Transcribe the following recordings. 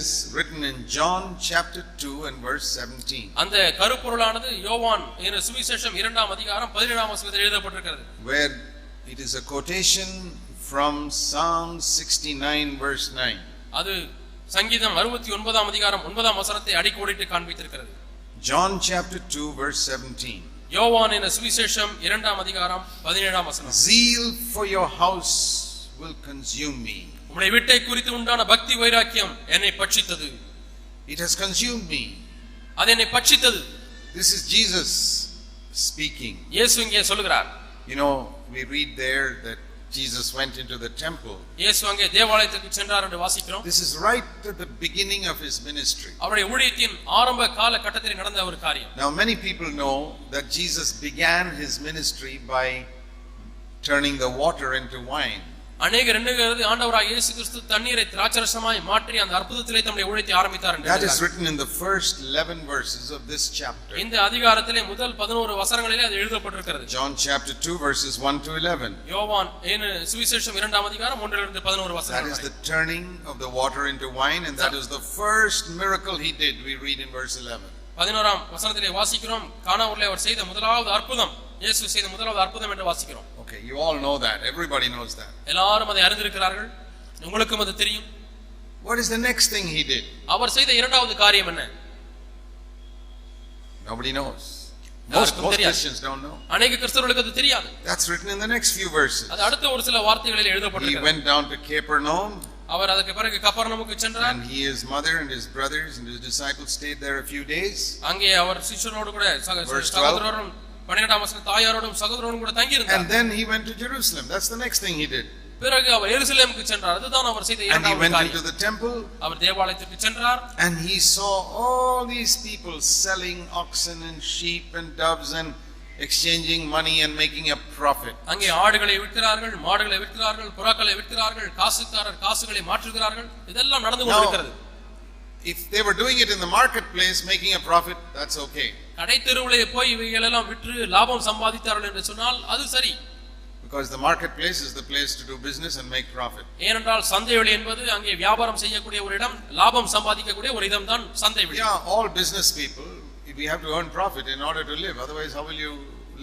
is written in John chapter 2 and verse 17. அந்த கருப்பொருளானது யோவான் என்ற சுவிசேஷம் 2ஆம் அதிகாரம் 17ஆம் வசனத்தில் எழுதப்பட்டிருக்கிறது. Where it is a quotation from Psalm 69 verse 9. அது சங்கீதம் 69ஆம் அதிகாரம் 9ஆம் வசனத்தை அடிக்கோடிட்டு காண்பித்திருக்கிறது. John chapter 2 verse 17. யோவான் என்ற சுவிசேஷம் 2ஆம் அதிகாரம் 17ஆம் வசனம். Zeal for your house will consume me. உம்முடைய வீட்டை குறித்து உண்டான பக்தி வைராக்கியம் என்னை பட்சித்தது. It has consumed me. அது என்னை பட்சித்தது. This is Jesus speaking. இயேசு இங்கே சொல்கிறார். You know, we read there that Jesus went into the temple. இயேசு அங்கே தேவாலயத்துக்கு சென்றார் என்று வாசிக்கிறோம். This is right at the beginning of his ministry. அவருடைய ஊழியத்தின் ஆரம்ப கால கட்டத்தில் நடந்த ஒரு காரியம். Now many people know that Jesus began his ministry by turning the water into wine. அநேகர் எண்ணுகிறது ஆண்டவராகிய இயேசு கிறிஸ்து தண்ணீரை திராட்சரசமாய் மாற்றி அந்த அற்புதத்திலே தம்முடைய ஊழியத்தை ஆரம்பித்தார் என்று. That is written in the first 11 verses of this chapter. இந்த அதிகாரத்திலே முதல் 11 வசனங்களிலே அது எழுதப்பட்டிருக்கிறது. John chapter 2 verses 1 to 11. யோவான் சுவிசேஷம் 2ஆம் அதிகாரம் 1 லிருந்து 11 வசனங்கள். That is the turning of the water into wine, and that is the first miracle he did. We read in verse 11. 11ஆம் வசனத்திலே வாசிக்கிறோம், கானாவூரிலே அவர் செய்த முதலாவது அற்புதம், இயேசு செய்த முதலாவது அற்புதம் என்று வாசிக்கிறோம். Okay, you all know that. Everybody knows that. எல்லாரும் அதை அறிந்திருக்கிறார்கள். உங்களுக்கும் அது தெரியும். What is the next thing he did? அவர் செய்த இரண்டாவது காரியம் என்ன? Nobody knows. Most Christians don't know. அநேக கிறிஸ்தவர்களுக்கு அது தெரியாது. That's written in the next few verses. அது அடுத்த ஒரு சில வார்த்தைகளில் எழுதப்பட்டிருக்கிறது. He went down to Capernaum. அவர் அதுக்கு பிறகு கப்பர்நகமுக்கு சென்றார். And he, his mother and his brothers and his disciples stayed there a few days. அங்கே அவர் சிஷ்யரோடு கூட சகோதரரும் 12ஆம் வசனம் தாயாரோடும் சகோதரரோடும் கூட தங்கி இருந்தார். And then he went to Jerusalem. That's the next thing he did. பிறகு அவர் எருசலேமுக்கு சென்றார். அதுதான் அவர் செய்த இரண்டாவது காரியம். And he went into the temple. அவர் தேவாலயத்துக்கு சென்றார். And he saw all these people selling oxen and sheep and doves and exchanging money and making a profit. அங்கே ஆடுகளை விற்கிறார்கள், மாடுகளை விற்கிறார்கள், புறாக்களை விற்கிறார்கள், காசுக்காரர் காசுகளை மாற்றுகிறார்கள். இதெல்லாம் நடந்து கொண்டிருக்கிறது. If they were doing it in the marketplace making a profit, that's okay. கடை தெருவிலே போய் இவைகள் எல்லாம் விற்று லாபம் சம்பாதித்தார்கள் என்று சொன்னால் அது சரி. Because the marketplace is the place to do business and make profit. ஏனென்றால் சந்தை வெளி என்பது அங்கே வியாபாரம் செய்யக்கூடிய ஒரு இடம், லாபம் சம்பாதிக்கக்கூடிய ஒரு இடம் தான் சந்தை வெளி. Yeah, all business people, we have to earn profit in order to live. Otherwise, how will you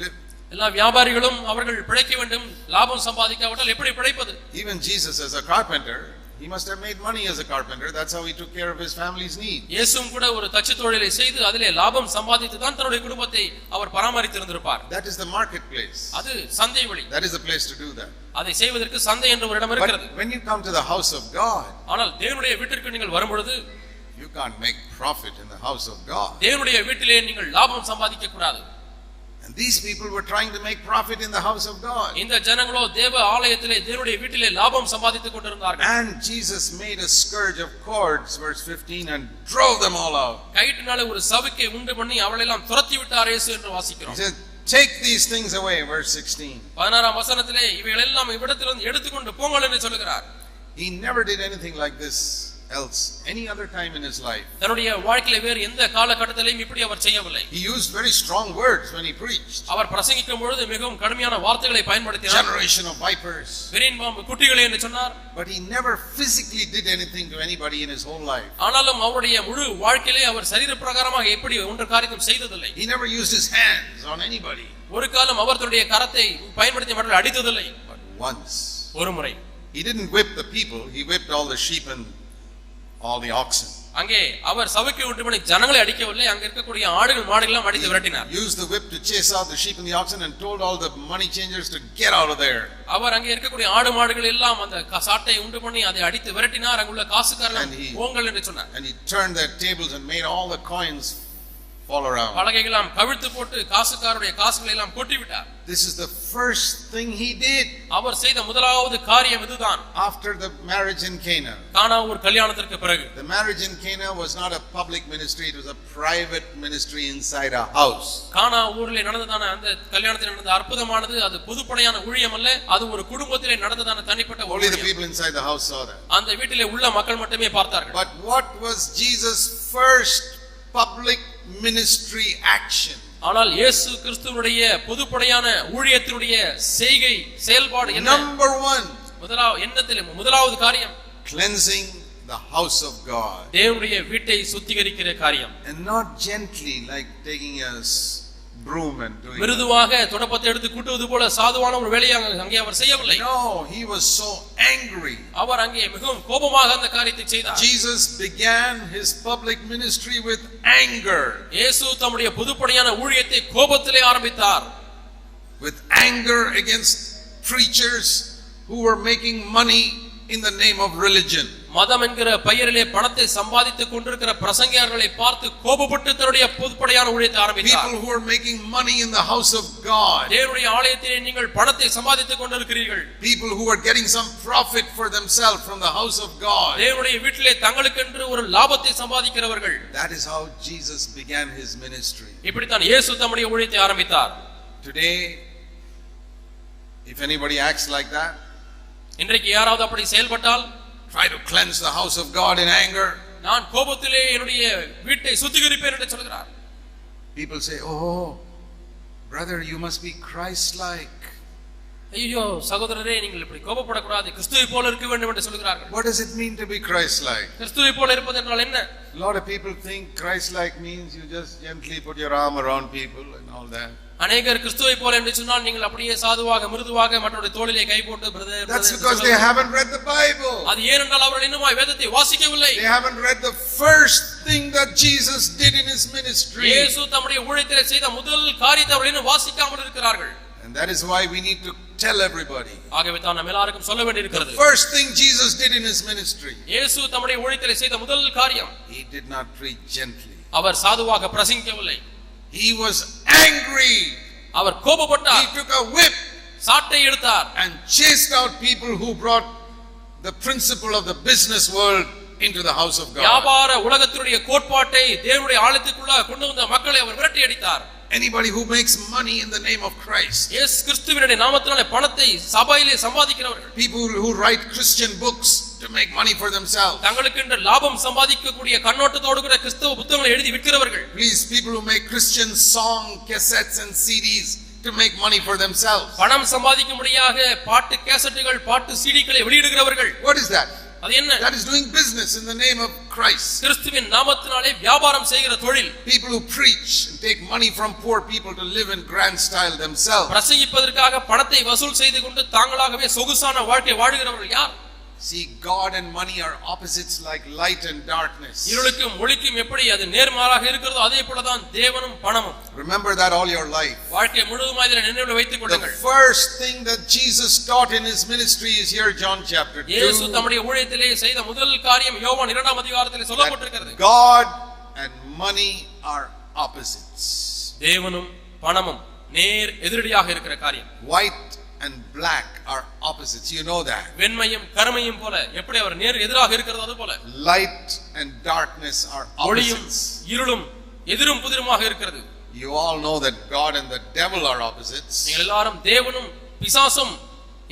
live? எல்லா வியாபாரிகளும் அவர்கள் பிழைக்க வேண்டும், லாபம் சம்பாதிக்காவிட்டால் எப்படி பிழைப்பது? Even Jesus as a carpenter, he must have made money as a carpenter. That's how he took care of his family's needs. இயேசுவும் கூட ஒரு தச்சு தொழிலை செய்து அதிலே லாபம் சம்பாதித்து தான் தன்னுடைய குடும்பத்தை அவர் பராமரித்திருந்திருப்பார். That is the marketplace. அது சந்தை வெளி. That is the place to do that. அதை செய்வதற்கு சந்தை என்ற ஒரு இடம் இருக்கிறது. But when you come to the house of God, ஆனால் தேவனுடைய வீட்டிற்கு நீங்கள் வரும்பொழுது you can't make profit in the house of God. தேவனுடைய வீட்டிலே நீங்கள் லாபம் சம்பாதிக்க கூடாது. And these people were trying to make profit in the house of God. இந்த ஜனங்களோ தேவ ஆலயத்திலே தேவனுடைய வீட்டிலே லாபம் சம்பாதித்துக் கொண்டிருந்தார்கள். And Jesus made a scourge of cords, verse 15, and drove them all out. கயிற்றினாலே ஒரு சவுக்கை உண்டு பண்ணி அவளை எல்லாம் துரத்தி விட்டார் இயேசு என்று வாசிக்கிறோம். He said, take these things away, verse 16. 16ஆம் வசனத்திலே இவைகள் எல்லாம் இவ்விடத்திலிருந்து எடுத்துக்கொண்டு போங்கள் என்று சொல்கிறார். He never did anything like this else any other time in his life. தன்னுடைய வாழ்க்கையிலே வேறு எந்த காலகட்டத்திலும் இப்படி அவர் செய்யவில்லை. He used very strong words when he preached. அவர் பிரசங்கிக்கும் பொழுது மிகவும் கடுமையான வார்த்தைகளை பயன்படுத்தினார். Generation of vipers. விரியன்பாம்பு குட்டிகளே என்று சொன்னார். But he never physically did anything to anybody in his whole life. ஆனாலும் அவருடைய முழு வாழ்க்கையிலே அவர் சரீர பிரகாரமாக எப்படி ஒன்று காரியம் செய்ததில்லை. He never used his hands on anybody. ஒரு காலம் அவர் தன்னுடைய கரத்தை பயன்படுத்தி மற்றவர்களை அடித்ததில்லை. But once. ஒரு முறை. He didn't whip the people, he whipped all the sheep and all the oxen. அங்கே அவர் சபைக்கு உண்டு பண்ணி ஜனங்களை அடிக்கவில்லை, அங்க இருக்கக்கூடிய ஆடுகள் மாடுகள் எல்லாம் அடித்து விரட்டினார். He used the whip to chase out the sheep and the oxen and told all the money changers to get out of there. அவர் அங்கே இருக்கக்கூடிய ஆடு மாடுகள் எல்லாம் அந்த சாட்டை உண்டு பண்ணி அதை அடித்து விரட்டினார். அங்குள்ள காசுக்காரர்கள் போங்கள் என்று சொன்னார். And he turned their tables and made all the coins fall around. பலகைகள் எல்லாம் கவிழ்த்து போட்டு காசுக்காரருடைய காசுகளை எல்லாம் கொட்டி விட்டார். This is the first thing he did. அவர் செய்த முதலாவது காரியம் இதுதான். After the marriage in Cana. கானா ஊர் கல்யாணத்திற்கு பிறகு. The marriage in Cana was not a public ministry, it was a private ministry inside a house. கானா ஊரிலே நடந்ததான அந்த கல்யாணத்தில் நடந்த அற்புதமானது அது பொதுப்படையான ஊழியம் அல்ல, அது ஒரு குடும்பத்திலே நடந்ததான தனிப்பட்ட ஊழியம். Only the people inside the house saw that. அந்த வீட்டிலே உள்ள மக்கள் மட்டுமே பார்த்தார்கள். But what was Jesus' first public ministry action? ஆனால் இயேசு கிறிஸ்துவுடைய பொதுப்படையான ஊழியத்தினுடைய செயல்பாடு என்ன? Number 1. முதலாவது காரியம் cleansing the house of God. தேவனுடைய வீட்டை சுத்திகரிக்கிற காரியம். And not gently like taking a broom and doing. மிருதுவாக துடப்பத்தை எடுத்து கூட்டுவது போல சாதுவான ஒரு வேலையை அங்கே அவர் செய்யவில்லை. No, he was so angry. அவர் அங்கே மிகவும் கோபமாக அந்த காரியத்தை செய்தார். Jesus began his public ministry with anger. இயேசு தம்முடைய பொதுப்படையான ஊழியத்தை கோபத்திலே ஆரம்பித்தார். With anger against preachers who were making money in the name of religion. மதம் என்கிற பெயரிலே பணத்தை சம்பாதித்துக் கொண்டிருக்கிற பிரசங்கியார்களை பார்த்து கோபப்பட்டு தன்னுடைய பொதுப்படையான ஊழியத்தை ஆரம்பித்தார். People who are making money in the house of God. தேவனுடைய ஆலயத்திலே நீங்கள் பணத்தை சம்பாதித்துக் கொண்டிருக்கிறீர்கள். People who are getting some profit for themselves from the house of God. தேவனுடைய வீட்டிலே தங்களுக்கென்று ஒரு லாபத்தை சம்பாதிக்கிறவர்கள். That is how Jesus began his ministry. இப்படி தான் இயேசு தம்முடைய ஊழியத்தை ஆரம்பித்தார். Today, if anybody acts like that, இன்றைக்கு யாராவது அப்படி செயல்பட்டால், try to cleanse the house of God in anger, நான் கோபத்திலே என்னுடைய வீட்டை சுத்திகரிப்பேன் என்று சொல்கிறார். people say, oh brother, you must be Christ-like. ஐயோ சகோதரரே, நீங்கள் இப்படி கோபப்படக்கூடாது, கிறிஸ்துவை போல இருக்க வேண்டும் என்று சொல்கிறார்கள். What does it mean to be Christ-like? கிறிஸ்துவை போல இருப்பது என்றால் என்ன? A lot of people think Christ-like means you just gently put your arm around people and all that. அநேகர் கிறிஸ்துவை போல என்று சொன்னால் நீங்கள் அப்படியே சாதுவாக மிருதுவாக மற்றவருடைய தோளிலே கை போட்டு brother. That's because they haven't read the Bible. அது ஏனென்றால் அவர்கள் இன்னும் வேதத்தை வாசிக்கவில்லை. They haven't read the first thing that Jesus did in his ministry. இயேசு தம்முடைய ஊழியத்திலே செய்த முதல் காரியத்தை அவர்கள் இன்னும் வாசிக்காமல் இருக்கிறார்கள். And that is why we need to tell everybody. ஆகவே தான் நாம் எல்லாருக்கும் சொல்ல வேண்டியிருக்கிறது. The first thing Jesus did in his ministry. இயேசு தம்முடைய ஊழியத்திலே செய்த முதல் காரியம், he did not preach gently. Our சாதுவாக பிரசங்கிக்கவில்லை. He was angry. Our கோபப்பட்டார். He took a whip, சாட்டை எடுத்தார், and chased out people who brought the principle of the business world into the house of God. வியாபார உலகத்தினுடைய கோட்பாட்டை தேவனுடைய ஆலயத்துக்குள்ள கொண்டு வந்த மக்களை அவர் விரட்டி அடித்தார். Anybody who makes money in the name of Christ. இயேசு கிறிஸ்துவினுடைய நாமத்தினாலே பணத்தை சபையிலே சம்பாதிக்கிறவர்கள். People who write Christian books to make money for themselves. தங்களுக்கென்று லாபம் சம்பாதிக்கக்கூடிய கண்ணோட்டத்தோடு கூட கிறிஸ்தவ புத்தகங்களை எழுதி விற்கிறவர்கள். Please, people who make Christian song cassettes and CDs to make money for themselves. பணம் சம்பாதிக்கும்படியாக பாட்டு கேசட்டுகள், பாட்டு சிடிக்களை வெளியிடுகிறவர்கள். What is that? அது என்ன? That is doing business in the name of Christ. கிறிஸ்துவின் நாமத்தினாலே வியாபாரம் செய்கிற தொழில். People who preach and take money from poor people to live in grand style themselves. பிரசங்கிப்பதற்காக பணத்தை வசூல் செய்து கொண்டு தாங்களாகவே சொகுசான வாழ்க்கை வாழுகிறவர்கள் யார்? See, God and money are opposites like light and darkness. இருளுக்கும் ஒளிக்கும் எப்படி அது நேர்மாறாக இருக்கிறதோ அதே போல தான் தேவனும் பணமும். Remember that all your life. வாழ்க்கை முழுவதும் இதை நினைவில் வைத்துக் கொள்ளுங்கள். The first thing that Jesus taught in his ministry is here, John chapter 2. இயேசு தம்முடைய ஊழியத்திலே செய்த முதல் காரியம் யோவான் 2ஆம் அதிகாரத்திலே சொல்லப்பட்டிருக்கிறது. God and money are opposites. தேவனும் பணமும் நேர் எதிரடியாக இருக்கிற காரியம். White and black are opposites. You know that. வெண்மையும் கருமையும் போல எப்படி அவர் நேர் எதிராக இருக்கிறதோ அது போல Light and darkness are ஒளியும் opposites. இருளும் எதிரும் புதிருமாக இருக்கிறது. You all know that God and the devil are opposites. நீங்கள் எல்லாரும் தேவனும் பிசாசும்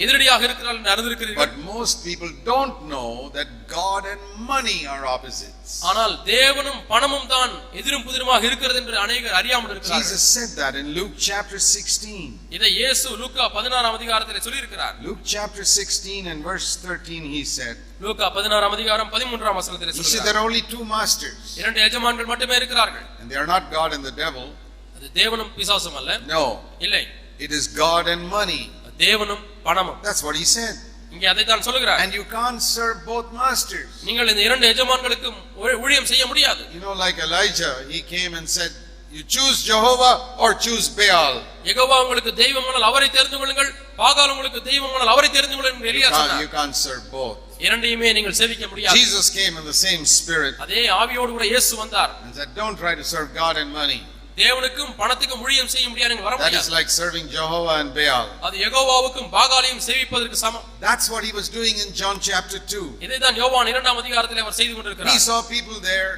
எதிரடியாக இருக்கிறார்கள் என்று அறிந்திருக்கிறீர்கள். But most people don't know that God and money are opposites. ஆனால் தேவனும் பணமும் தான் எதிரும் புதிருமாக இருக்கிறது என்று அநேகர் அறியாமல் இருக்கிறார்கள். Jesus said that in Luke chapter 16. இதை இயேசு லூக்கா 16ஆம் அதிகாரத்திலே சொல்லி இருக்கிறார். Luke chapter 16 and verse 13 he said. லூக்கா 16ஆம் அதிகாரம் 13ஆம் வசனத்திலே He said சொல்கிறார். there are only two masters. இரண்டு எஜமான்கள் மட்டுமே இருக்கிறார்கள். And they are not God and the devil. அது தேவனும் பிசாசும் அல்ல. No. இல்லை. It is God and money. தேவனும் பணமும். That's what he said. இங்கே அதை தான் சொல்கிறார். And you can't serve both masters. நீங்கள் இந்த இரண்டு எஜமான்களுக்கும் ஊழியம் செய்ய முடியாது. You know, like Elijah, he came and said, you choose Jehovah or choose Baal. Jehovah உங்களுக்கு தெய்வமானால் அவரை தெரிந்து கொள்ளுங்கள், பாகால் உங்களுக்கு தெய்வமானால் அவரை தெரிந்து கொள்ளுங்கள் என்று எலியா சொன்னார். You can't serve both. இரண்டையுமே நீங்கள் சேவிக்க முடியாது. Jesus came in the same spirit அதே ஆவியோடு கூட இயேசு வந்தார். and said, don't try to serve God and money. தேவனுக்கும் பணத்துக்கும் ஊழியம் செய்ய முடியாது, நீங்க வர That முடியாது. is like serving Jehovah and Baal. அது யெகோவாவுக்கும் பாகாலையும் சேவிப்பதற்கு சமம். That's what he was doing in John chapter 2. இதைதான் யோவான் 2ஆம் அதிகாரத்திலே அவர் செய்து He கொண்டிருக்கிறார். saw people there.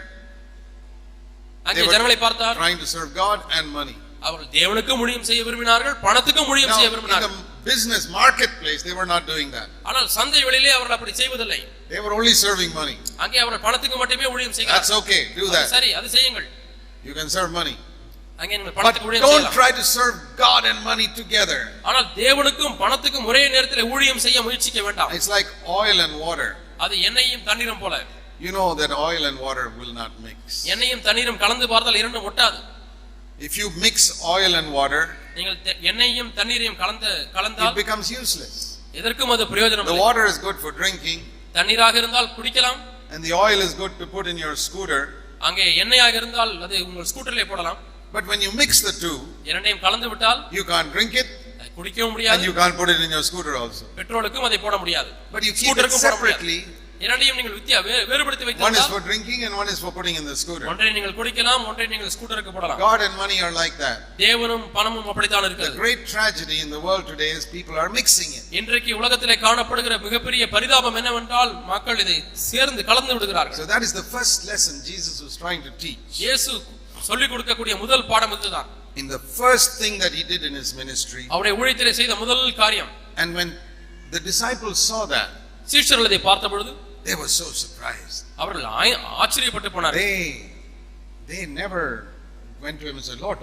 அங்கே ஜனங்களை பார்த்தார். Trying to serve God and money. அவர்கள் தேவனுக்கும் ஊழியம் செய்ய விரும்பினார்கள், பணத்துக்கும் ஊழியம் செய்ய Now, in விரும்பினார்கள். the business marketplace, they were not doing that. ஆனால் சந்தை வெளியிலே அவர்கள் அப்படி செய்வதில்லை. They were only serving money. அங்கே அவர்கள் பணத்துக்கு மட்டுமே ஊழியம் செய்கிறார்கள். That's okay. Do that. சரி, அது செய்யுங்கள். You can serve money. அங்கே நீங்கள் But பணத்துக்கு ஊழியம் don't செய்யலாம். try to serve God and money together. ஆனால் தேவனுக்கும் பணத்துக்கும் ஒரே நேரத்தில் ஊழியம் செய்ய முயற்சிக்க வேண்டாம். It's like oil and water. அது எண்ணெயும் தண்ணீரும் போல. You know that oil and water will not mix. எண்ணெயும் தண்ணீரும் கலந்து பார்த்தால் இரண்டும் ஒட்டாது. If you mix oil and water, நீங்கள் எண்ணெயையும் தண்ணீரையும் கலந்தால் it becomes useless. எதற்கும் அது பிரயோஜனம் The இல்லை. water is good for drinking, தண்ணீராக இருந்தால் குடிக்கலாம். and the oil is good to put in your scooter. அங்கே எண்ணெயாக இருந்தால் அது உங்கள் ஸ்கூட்டரிலே போடலாம். But when you mix the two, இரண்டையும் கலந்து விட்டால் you can't drink it, குடிக்கவும் and முடியாது. you can't put it in your scooter also. பெட்ரோலுக்கும் அதை போட முடியாது. But you keep it separately. இரண்டையும் நீங்கள் வேறுபடுத்தி One is வைத்தால் for drinking and one is for putting in the scooter. ஒன்றை நீங்கள் குடிக்கலாம், ஒன்றை நீங்கள் ஸ்கூட்டருக்கு போடலாம். God and money are like that. தேவனும் பணமும் அப்படித்தான் The இருக்கிறது. great tragedy in the world today is people are mixing it. இன்றைக்கு உலகத்திலே காணப்படுகிற மிகப்பெரிய பரிதாபம் என்னவென்றால் மக்கள் இதை சேர்ந்து கலந்து விடுகிறார்கள். So that is the first lesson Jesus was trying to teach. இயேசு சொல்லிக் கொடுக்கக்கூடிய முதல் பாடம் இதுதான். In the first thing that he did in his ministry, அவருடைய ஊழியத்திலே செய்த முதல் காரியம். and when the disciples saw that, சீஷர்கள் இதை பார்த்த பொழுது they were so surprised. அவர்கள் ஆச்சரியப்பட்டு போனார்கள். They never went to him and said, Lord,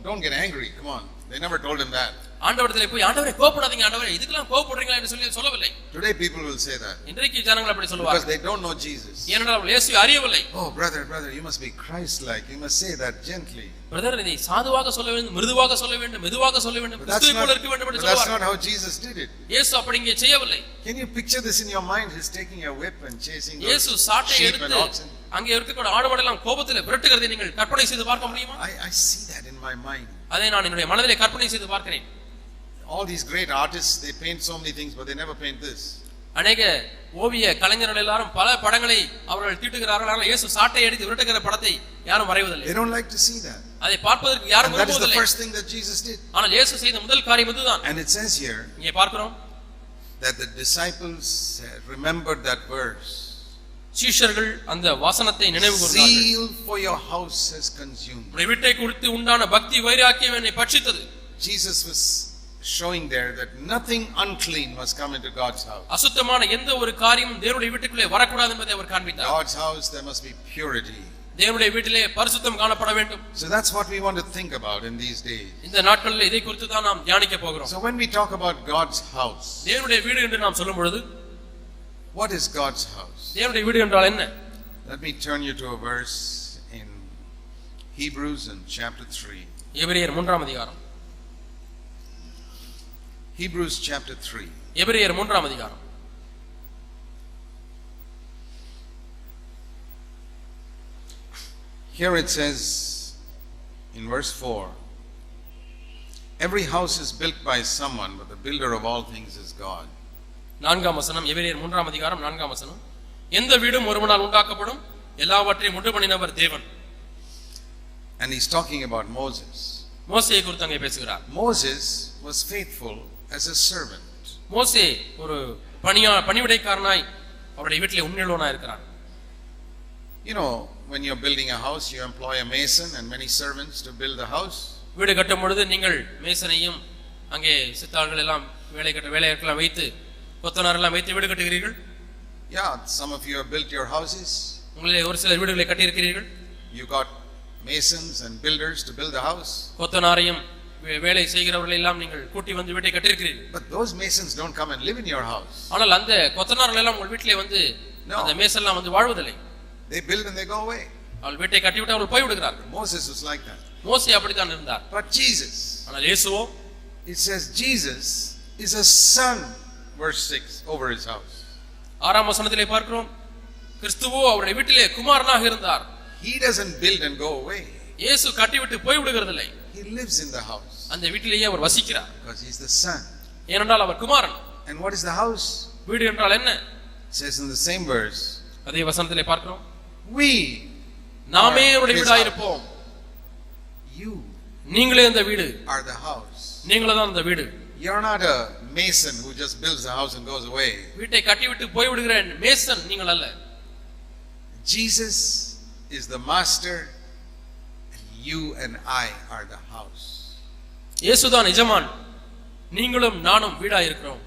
don't get angry. Come on. They never told him that. ஆண்டவரிடத்திலே போய் ஆண்டவரே கோபப்படாதீங்க ஆண்டவரே இதுக்கெல்லாம் கோபப்படுறீங்களா என்று சொல்லவில்லை. Today people will say that. இன்றைக்கு ஜனங்கள் அப்படி Because சொல்வார்கள். they don't know Jesus. ஏனென்றால் அவர்கள் இயேசுவை அறியவில்லை. Oh brother, you must be Christ-like. You must say that gently. Brother இதை சாதுவாக சொல்ல வேண்டும், மிருதுவாக சொல்ல வேண்டும், மெதுவாக சொல்ல வேண்டும், கிறிஸ்துவை போல இருக்க வேண்டும் என்று But that's சொல்வார்கள். not how Jesus did it. இயேசு அப்படி இங்கே செய்யவில்லை. Can you picture this in your mind? He's taking a whip and chasing இயேசு those சாட்டை sheep and எடுத்து oxen. அங்கே இருக்கக்கூடிய ஆடுமாடெல்லாம் கோபத்திலே விரட்டுகிறதை நீங்கள் கற்பனை செய்து பார்க்க முடியுமா? I see that in my mind. அதை நான் என்னுடைய மனதிலே கற்பனை செய்து பார்க்கிறேன். All these great artists, they paint so many things, but they never paint this. அநேக ஓவிய கலைஞர்கள் எல்லாரும் பல படங்களை அவர்கள் தீட்டுகிறார்கள். ஆனால் இயேசு சாட்டை எடுத்து விரட்டுகிற படத்தை யாரும் வரைவதில்லை. They don't like to see that. அதை பார்ப்பதற்கு யாரும் And that is the விரும்புவதில்லை. first thing that Jesus did. ஆனால் இயேசு செய்த முதல் காரியம் இதுதான். And it says here இங்கே பார்க்கிறோம் that the disciples remembered that verse. சீஷர்கள் அந்த வசனத்தை நினைவு கூர்ந்தார்கள். Zeal for your house has consumed. உன்னுடைய வீட்டை குறித்து உண்டான பக்தி வைராக்கியம் என்னை பட்சித்தது. Jesus was showing there that nothing unclean must come into God's house. அசுத்தமான எந்த ஒரு காரியமும் தேவனுடைய வீட்டுக்குள்ளே வரக்கூடாது என்பதை அவர் காண்பித்தார். God's house there must be purity. தேவனுடைய வீட்டிலே பரிசுத்தம் காணப்பட வேண்டும். So that's what we want to think about in these days. இந்த நாட்களில் இதை குறித்து தான் நாம் தியானிக்க போகிறோம். So when we talk about God's house, தேவனுடைய வீடு என்று நாம் சொல்லும் பொழுது what is God's house? தேவனுடைய வீடு என்றால் என்ன? Let me turn you to a verse in Hebrews in chapter 3. எபிரெயர் 3ஆம் அதிகாரம். Hebrews chapter 3. எபிரெயர் 3ஆம் அதிகாரம். Here it says in verse 4, every house is built by someone, but the builder of all things is God. 4ஆம் வசனம் எபிரெயர் 3ஆம் அதிகாரம் 4ஆம் வசனம். எந்த வீடும் ஒருவனால் உண்டாக்கப்படும், எல்லாவற்றையும் உண்டு பண்ணினவர் தேவன். And he's talking about Moses. மோசேயை குறித்து அங்கே பேசுகிறார். Moses was faithful as a servant. மோசே ஒரு பணிவிடைக்காரனாய் அவருடைய வீட்டிலே உண்மையுள்ளவனாய் இருக்கிறார். You know, when you're building a house, you employ a mason and many servants to build the house. வீடு கட்டும் பொழுது நீங்கள் மேசனையும் அங்கே சித்தாள்கள் எல்லாம் வேலையாட்கள் வைத்து கொத்தனார் எல்லாம் வைத்து வீடு கட்டுகிறீர்கள். Yeah, some of you have built your houses. உங்களிலே ஒரு சிலர் வீடுகளை கட்டி இருக்கிறீர்கள். You got masons and builders to build the house. கொத்தனாரையும் வேலை செய்கிறவர்கள் எல்லாம் நீங்கள் கூட்டி வந்து வீட்டை கட்டியிருக்கிறீர்கள். But those masons don't come and live in your house. ஆனால் அந்த கொத்தனார்கள் எல்லாம் உங்கள் வீட்டிலே வந்து அந்த மேசன்லாம் வந்து வாழ்வதில்லை. They build and they go away. அவர்கள் வீட்டை கட்டிவிட்டு அவர்கள் போய் விடுகிறார்கள். Moses was like that. மோசே அப்படித்தான் இருந்தார். But Jesus, ஆனால் இயேசுவோ, it says Jesus is a son, verse 6, over his house. 6ஆம் வசனத்திலே பார்க்கிறோம், கிறிஸ்துவோ அவருடைய வீட்டிலே குமாரனாக இருந்தார். He doesn't build and go away. இயேசு கட்டிவிட்டு போய் விடுகிறதில்லை. He lives in the house. அந்த வீட்டிலேயே அவர் வசிக்கிறார். Because he's the son. ஏனென்றால் அவர் குமாரன். And what is the house? வீடு என்றால் என்ன? It says in the same verse, அதே வசனத்திலே பார்க்கிறோம், we, நாமே அவருடைய வீடாய் இருப்போம். you நீங்களே அந்த வீடு. are the house. நீங்களே தான் அந்த வீடு. You're not a mason who just builds a house and goes away. வீட்டை கட்டிவிட்டு போய் விடுகிற மேசன் நீங்கள் அல்ல. Jesus is the master and you and I are the house. இயேசுதான் எஜமான், நீங்களும் நானும் வீடாய் இருக்கிறோம்.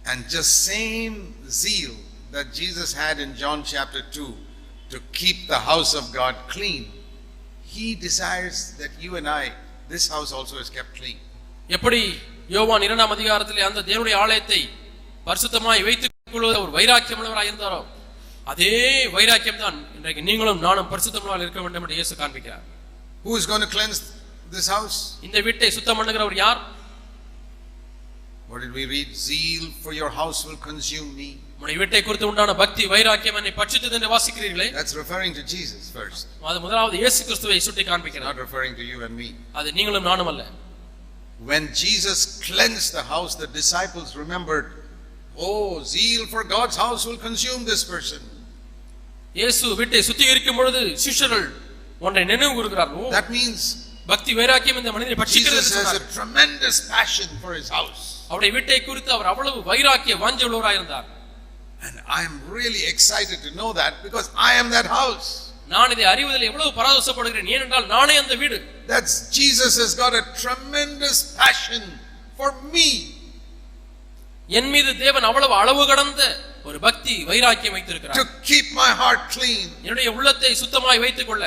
And just same zeal that Jesus had in John chapter 2 to keep the house of God clean, he desires that you and I, this house also is kept clean. எப்படி யோவான் 2ஆம் அதிகாரத்திலே அந்த தேவனுடைய ஆலயத்தை பரிசுத்தமாய் வைத்துக் கொள்வது ஒரு வைராக்கியம் உள்ளவராய் இருந்தாரோ, அதே வைராக்கியம் தான் இன்றைக்கு நீங்களும் நானும் பரிசுத்தமாக இருக்க வேண்டும் என்று இயேசு காண்பிக்கிறார். Who is going to cleanse this house? இந்த வீட்டை சுத்தம் பண்ணுகிறவர் யார்? What did we read? Zeal for your house will consume me. உம்முடைய வீட்டை குறித்து உண்டான பக்தி வைராக்கியம் என்னை பட்சித்தது என்று வாசிக்கிறீர்களே. That's referring to Jesus first. அது முதலாவது இயேசு கிறிஸ்துவை சுட்டி காண்பிக்கிறது. Not referring to you and me. அது நீங்களும் நானும் அல்ல. When Jesus cleansed the house, the disciples remembered, oh, zeal for God's house will consume this person. இயேசு வீட்டை சுத்திகரிக்கும் பொழுது சீஷர்கள் ஒன்றை நினைவு கூறுகிறார்கள். That means பக்தி வைராக்கியம் இந்த மனிதனை பட்சிக்கிறது. Jesus has a tremendous passion for his house. அவருடைய வீட்டை குறித்து அவர் அவ்வளவு வைராக்கிய வாஞ்சை உள்ளவராய் இருந்தார். And I am really excited to know that because I am that house. நான் இதை அறிவதில் எவ்வளவு பரவசப்படுகிறேன் ஏனென்றால் நானே அந்த வீடு. That's Jesus has got a tremendous passion for me. என் மீது தேவன் அவ்வளவு அளவு கடந்த ஒரு பக்தி வைராக்கியம் வைத்திருக்கிறார். To keep my heart clean. என்னுடைய உள்ளத்தை சுத்தமாய் வைத்துக் கொள்ள.